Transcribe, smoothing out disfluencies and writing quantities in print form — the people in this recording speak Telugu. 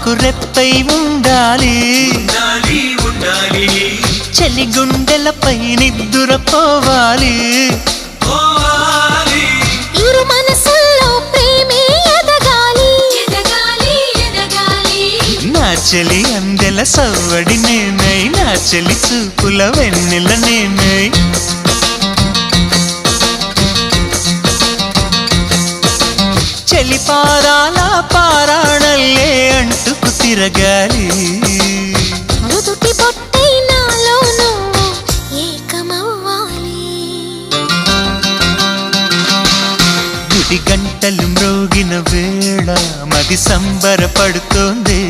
మాకు రెప్పై ఉండాలి చలి గుండెలపై నిద్దురపోవాలి ఇరు మనసుల్లో ప్రేమే ఎదగాలి నా చెలి అందెల సవ్వడి నేనై నా చెలి చూపుల వెన్నెల నేనై చెలి పారాల పారాణల్లే అంటుకు తిరగాలి మృదుటి బొట్టై నాలో నువ్వు ఏకమవ్వాలి గుడి గంటలు మ్రోగిన వేళ మది సంబరపడుతోంది